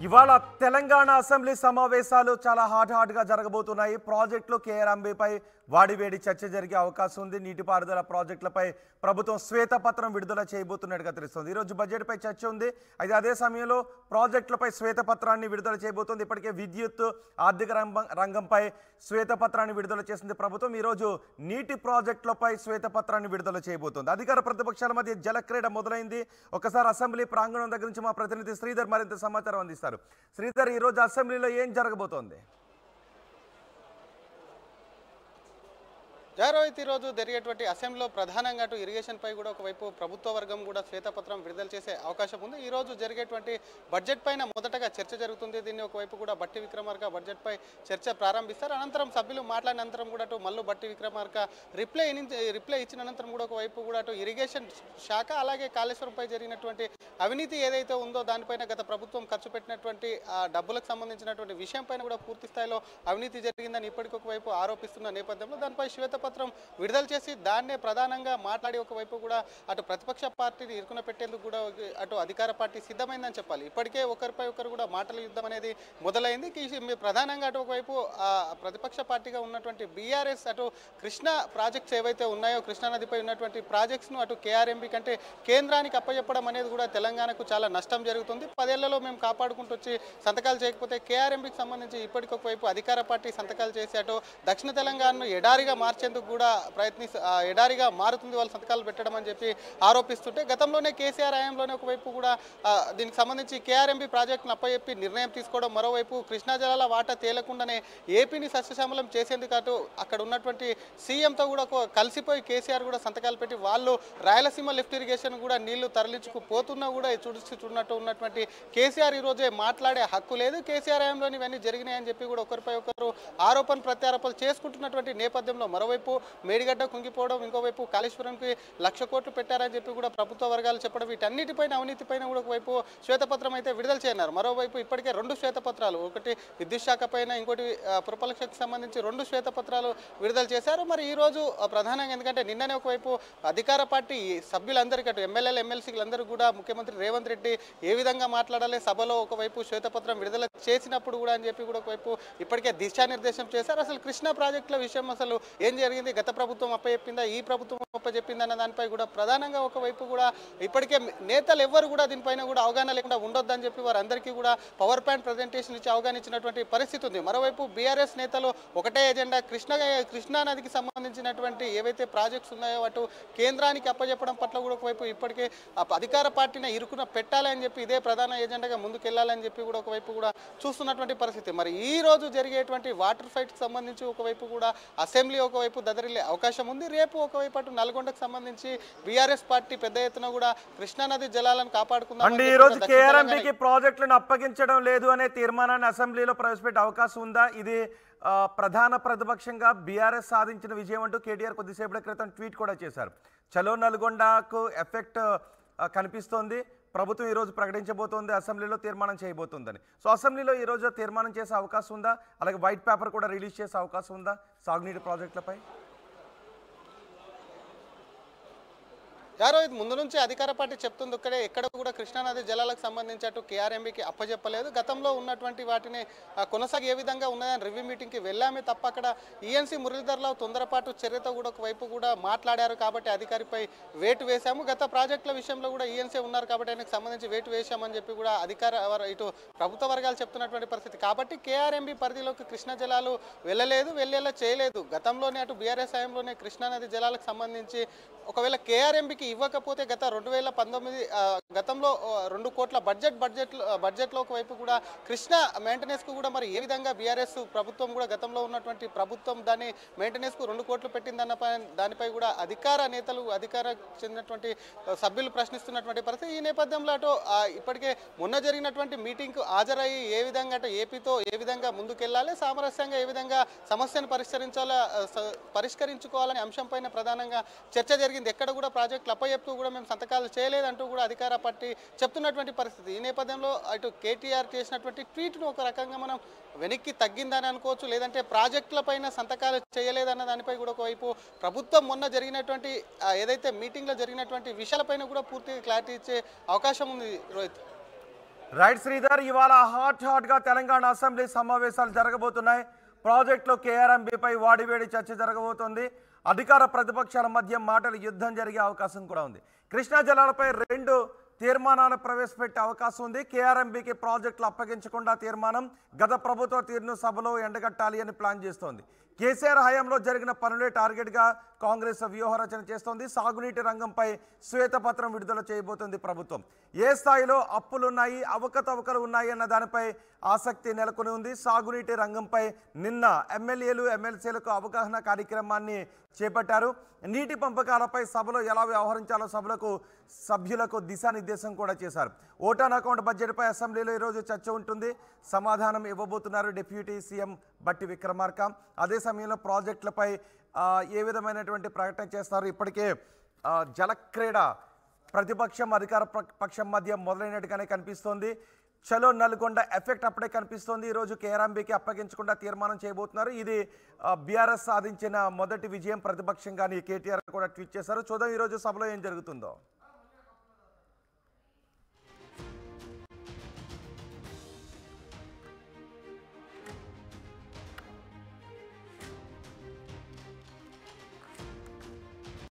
ఇవాళ తెలంగాణ అసెంబ్లీ సమావేశాలు చాలా హాట్గా జరగబోతున్నాయి. ప్రాజెక్టులు కేఆర్ఎంబీపై వాడివేడి చర్చ జరిగే అవకాశం ఉంది. నీటిపారుదల ప్రాజెక్టులపై ప్రభుత్వం శ్వేతపత్రం విడుదల చేయబోతున్నట్టుగా తెలుస్తుంది. ఈరోజు బడ్జెట్పై చర్చ ఉంది. అయితే అదే సమయంలో ప్రాజెక్టులపై శ్వేతపత్రాన్ని విడుదల చేయబోతోంది. ఇప్పటికే విద్యుత్ ఆర్థిక రంగంపై శ్వేతపత్రాన్ని విడుదల చేసింది ప్రభుత్వం. ఈరోజు నీటి ప్రాజెక్టులపై శ్వేతపత్రాన్ని విడుదల చేయబోతోంది. అధికార ప్రతిపక్షాల మధ్య జలక్రీడ మొదలైంది. ఒకసారి అసెంబ్లీ ప్రాంగణం దగ్గర నుంచి మా ప్రతినిధి శ్రీధర్ మరింత సమాచారం అందిస్తారు. శ్రీధర్, ఈరోజు అసెంబ్లీలో ఏం జరగబోతోంది? జారోహిత్ ఈరోజు జరిగేటువంటి అసెంబ్లీలో ప్రధానంగా అటు ఇరిగేషన్ పై కూడా ఒకవైపు ప్రభుత్వ వర్గం కూడా శ్వేతపత్రం విడుదల చేసే అవకాశం ఉంది. ఈ రోజు జరిగేటువంటి బడ్జెట్ పైన మొదటగా చర్చ జరుగుతుంది. దీన్ని ఒకవైపు కూడా బట్టి విక్రమార్క బడ్జెట్ పై చర్చ ప్రారంభిస్తారు. అనంతరం సభ్యులు మాట్లాడిన అనంతరం కూడా అటు మల్లు బట్టి విక్రమార్క రిప్లై ఇచ్చిన అనంతరం కూడా ఒకవైపు కూడా అటు ఇరిగేషన్ శాఖ అలాగే కాళేశ్వరంపై జరిగినటువంటి అవినీతి ఏదైతే ఉందో దానిపైన గత ప్రభుత్వం ఖర్చు పెట్టినటువంటి డబ్బులకు సంబంధించినటువంటి విషయం పైన కూడా పూర్తి స్థాయిలో అవినీతి జరిగిందని ఇప్పటికి ఒకవైపు ఆరోపిస్తున్న నేపథ్యంలో దానిపై శ్వేతపత్రం విడుదల చేసి దాన్నే ప్రధానంగా మాట్లాడి ఒకవైపు కూడా అటు ప్రతిపక్ష పార్టీని ఇరుకున పెట్టేందుకు కూడా అటు అధికార పార్టీ సిద్ధమైందని చెప్పాలి. ఇప్పటికే ఒకరిపై ఒకరు కూడా మాటల యుద్ధం అనేది మొదలైంది. ప్రధానంగా అటు ఒకవైపు ప్రతిపక్ష పార్టీగా ఉన్నటువంటి బీఆర్ఎస్ అటు కృష్ణా ప్రాజెక్ట్స్ ఏవైతే ఉన్నాయో కృష్ణానదిపై ఉన్నటువంటి ప్రాజెక్ట్స్ను అటు కేఆర్ఎంబీ కంటే కేంద్రానికి అప్పచెప్పడం అనేది కూడా తెలంగాణకు చాలా నష్టం జరుగుతుంది. 10 ఏళ్లలో మేము కాపాడుకుంటూ వచ్చి సంతకాలు చేయకపోతే కేఆర్ఎంబీకి సంబంధించి ఇప్పటికొకవైపు అధికార పార్టీ సంతకాలు చేసి అటు దక్షిణ తెలంగాణను ఎడారిగా మార్చేందుకు కూడా ఎడారిగా మారుతుంది వాళ్ళు సంతకాలు పెట్టడం అని చెప్పి ఆరోపిస్తుంటే గతంలోనే కేసీఆర్ హయాంలోనే ఒకవైపు కూడా దీనికి సంబంధించి కేఆర్ఎంబీ ప్రాజెక్టును అప్పచెప్పి నిర్ణయం తీసుకోవడం, మరోవైపు కృష్ణా జలాల వాటా తేలకుండానే ఏపీని సస్యశ్యామలం చేసేందుకు అటు అక్కడ ఉన్నటువంటి సీఎంతో కూడా కలిసిపోయి కేసీఆర్ కూడా సంతకాలు పెట్టి వాళ్ళు రాయలసీమ లిఫ్ట్ ఇరిగేషన్ కూడా నీళ్లు తరలించుకుపోతున్నా కూడా చూడనట్టు ఉన్నటువంటి కేసీఆర్ ఈరోజే మాట్లాడే హక్కు లేదు. కేసీఆర్ హయాంలోని ఇవన్నీ జరిగినాయని చెప్పి కూడా ఒకరిపై ఒకరు ఆరోపణ ప్రత్యారోపణలు చేసుకుంటున్నటువంటి నేపథ్యంలో మరోవైపు మేడిగడ్డ కుంగిపోవడం, ఇంకోవైపు కాళేశ్వరంకి 1,00,000 కోట్లు పెట్టారని చెప్పి కూడా ప్రభుత్వ వర్గాలు చెప్పడం, వీటన్నిటిపైన అవినీతిపైన కూడా ఒకవైపు శ్వేతపత్రం అయితే విడుదల చేయన్నారు. మరోవైపు ఇప్పటికే 2 శ్వేతపత్రాలు, ఒకటి విద్యుత్ శాఖ పైన, ఇంకోటి పురపాలక శాఖకు సంబంధించి 2 శ్వేతపత్రాలు విడుదల చేశారు. మరి ఈ రోజు ప్రధానంగా ఎందుకంటే నిన్ననే ఒకవైపు అధికార పార్టీ సభ్యులందరికీ అటు ఎమ్మెల్యేలు ఎమ్మెల్సీలందరూ కూడా ముఖ్యమంత్రి రేవంత్ రెడ్డి ఏ విధంగా మాట్లాడాలి సభలో ఒకవైపు శ్వేతపత్రం విడుదల చేసినప్పుడు కూడా అని చెప్పి కూడా ఒకవైపు ఇప్పటికే దిశానిర్దేశం చేశారు. అసలు కృష్ణా ప్రాజెక్టుల విషయం అసలు ఏం జరిగింది, గత ప్రభుత్వం అప్పచెప్పిందా, ఈ ప్రభుత్వం అప్పచెప్పిందా అన్న దానిపై కూడా ప్రధానంగా ఒకవైపు కూడా ఇప్పటికే నేతలు ఎవ్వరు కూడా దీనిపైన కూడా అవగాహన లేకుండా ఉండొద్దని చెప్పి వారందరికీ కూడా పవర్ పాయింట్ ప్రజెంటేషన్ ఇచ్చి అవగాహన ఇచ్చినటువంటి పరిస్థితి ఉంది. మరోవైపు బీఆర్ఎస్ నేతలు ఒకటే ఎజెండా, కృష్ణా నదికి సంబంధించినటువంటి ఏవైతే ప్రాజెక్ట్స్ ఉన్నాయో అటు కేంద్రానికి అప్పచెప్పడం పట్ల కూడా ఒకవైపు ఇప్పటికే అధికార పార్టీని ఇరుకున పెట్టాలని చెప్పి ఇదే ప్రధాన ఎజెండాగా ముందుకెళ్లాలని చెప్పి కూడా ఒకవైపు కూడా చూస్తున్నటువంటి పరిస్థితి. మరి ఈ రోజు జరిగేటువంటి వాటర్ ఫైట్కి సంబంధించి ఒకవైపు కూడా అసెంబ్లీ ఒకవైపు దదరిల్లే అవకాశం ఉంది. రేపు ఒకవైపు అటు నల్గొండకు సంబంధించి బీఆర్ఎస్ పార్టీ పెద్ద ఎత్తున కూడా కృష్ణానది జలాలను కాపాడుకుందాం. ఈ రోజు కేఆర్ఎంబీకి ప్రాజెక్టులను అప్పగించడం లేదు అనే తీర్మానాన్ని అసెంబ్లీలో ప్రవేశపెట్టే అవకాశం ఉందా? ఇది ప్రధాన ప్రతిపక్షంగా బీఆర్ఎస్ సాధించిన విజయం అంటూ కేటీఆర్ కొద్దిసేపటి క్రితం ట్వీట్ కూడా చేశారు. చలో నల్గొండకు ఎఫెక్ట్ కనిపిస్తోంది, ప్రభుత్వం ఈరోజు ప్రకటించబోతోంది, అసెంబ్లీలో తీర్మానం చేయబోతోందని. సో అసెంబ్లీలో ఈరోజు తీర్మానం చేసే అవకాశం ఉందా? అలాగే వైట్ పేపర్ కూడా రిలీజ్ చేసే అవకాశం ఉందా సాగునీటి ప్రాజెక్టులపై? జారోహిత్ ముందు నుంచి అధికార పార్టీ చెప్తుంది ఎక్కడ కూడా కృష్ణానది జలాలకు సంబంధించి అటు కేఆర్ఎంబీకి అప్పచెప్పలేదు. గతంలో ఉన్నటువంటి వాటిని కొనసాగి ఏ విధంగా ఉన్నదని రివ్యూ మీటింగ్కి వెళ్ళామే తప్ప అక్కడ ఈఎన్సీ మురళీధర్రావు తొందరపాటు చర్యతో కూడా ఒకవైపు కూడా మాట్లాడారు కాబట్టి అధికారిపై వేటు వేశాము. గత ప్రాజెక్టుల విషయంలో కూడా ఈఎన్సీ ఉన్నారు కాబట్టి ఆయనకు సంబంధించి వేటు వేశామని చెప్పి కూడా ఇటు ప్రభుత్వ వర్గాలు చెప్తున్నటువంటి పరిస్థితి. కాబట్టి కేఆర్ఎంబీ పరిధిలోకి కృష్ణా జలాలు వెళ్ళేలా చేయలేదు. గతంలోనే అటు బీఆర్ఎస్ హయాంలోనే కృష్ణానది జలాలకు సంబంధించి ఒకవేళ కేఆర్ఎంబీకి ఇవ్వకపోతే గత 2019 గతంలో 2 కోట్ల బడ్జెట్లో ఒకవైపు కూడా కృష్ణా మెయింటెనెన్స్కు కూడా మరి ఏ విధంగా బీఆర్ఎస్ ప్రభుత్వం కూడా గతంలో ఉన్నటువంటి ప్రభుత్వం దాన్ని మెయింటెనెన్స్కు 2 కోట్లు పెట్టిందన్న దానిపై కూడా అధికార చెందినటువంటి సభ్యులు ప్రశ్నిస్తున్నటువంటి పరిస్థితి. ఈ నేపథ్యంలో అటు ఇప్పటికే మొన్న జరిగినటువంటి మీటింగ్కు హాజరయ్యి ఏ విధంగా అటు ఏపీతో ఏ విధంగా ముందుకెళ్లాలి, సామరస్యంగా ఏ విధంగా సమస్యను పరిష్కరించుకోవాలనే అంశంపైన ప్రధానంగా చర్చ జరిగింది. ఎక్కడ కూడా ప్రాజెక్టులు అప్పచెప్తూ కూడా మేము సంతకాలు చేయలేదంటూ కూడా అధికార పార్టీ చెప్తున్నటువంటి పరిస్థితి. ఈ నేపథ్యంలో అటు కేటీఆర్ చేసినటువంటి ట్వీట్ను ఒక రకంగా మనం వెనక్కి తగ్గిందని అనుకోవచ్చు, లేదంటే ప్రాజెక్టులపైన సంతకాలు చేయలేదన్న దానిపై కూడా ఒకవైపు ప్రభుత్వం మొన్న జరిగినటువంటి ఏదైతే మీటింగ్లో జరిగినటువంటి విషయాలపైన కూడా పూర్తిగా క్లారిటీ ఇచ్చే అవకాశం ఉంది. రోహిత్. రైట్ శ్రీధర్, ఇవాళ హాట్ గా తెలంగాణ అసెంబ్లీ సమావేశాలు జరగబోతున్నాయి. ప్రాజెక్టులో కేఆర్ఎంబీపై వాడివేడి చర్చ జరగబోతోంది. అధికార ప్రతిపక్షాల మధ్య మాటల యుద్ధం జరిగే అవకాశం కూడా ఉంది. కృష్ణా జలాలపై 2 తీర్మానాలు ప్రవేశపెట్టే అవకాశం ఉంది. కేఆర్ఎంబీకి ప్రాజెక్టులు అప్పగించకుండా తీర్మానం గత ప్రభుత్వ తీరును సభలో ఎండగట్టాలి అని ప్లాన్ చేస్తోంది. కేసీఆర్ హయాంలో జరిగిన పనులే టార్గెట్గా కాంగ్రెస్ వ్యూహరచన చేస్తోంది. సాగునీటి రంగంపై శ్వేతపత్రం విడుదల చేయబోతుంది ప్రభుత్వం. ఏ స్థాయిలో అప్పులున్నాయి, అవకతవకలు ఉన్నాయి అన్న దానిపై ఆసక్తి నెలకొని ఉంది. సాగునీటి రంగంపై నిన్న ఎమ్మెల్యేలు ఎమ్మెల్సీలకు అవగాహన కార్యక్రమాన్ని చేపట్టారు. నీటి పంపకాలపై సభలో ఎలా వ్యవహరించాలో సభ్యులకు దిశానిర్దేశం కూడా చేశారు. ఓటాన్ అకౌంట్ బడ్జెట్పై అసెంబ్లీలో ఈరోజు చర్చ ఉంటుంది. సమాధానం ఇవ్వబోతున్నారు డిప్యూటీ సీఎం బట్టి విక్రమార్క. అదే సమయంలో ప్రాజెక్టులపై ఏ విధమైనటువంటి ప్రకటన చేస్తారు. ఇప్పటికే జలక్రీడ ప్రతిపక్షం అధికార పక్షం మధ్య మొదలైనట్టుగానే కనిపిస్తోంది. చలో నల్గొండ ఎఫెక్ట్ అప్పుడే కనిపిస్తోంది. ఈరోజు కేఆర్ఎంబీకి అప్పగించకుండా తీర్మానం చేయబోతున్నారు. ఇది బీఆర్ఎస్ సాధించిన మొదటి విజయం ప్రతిపక్షంగాని కేటీఆర్ కూడా ట్వీట్ చేశారు. చూద్దాం ఈరోజు సభలో ఏం జరుగుతుందో.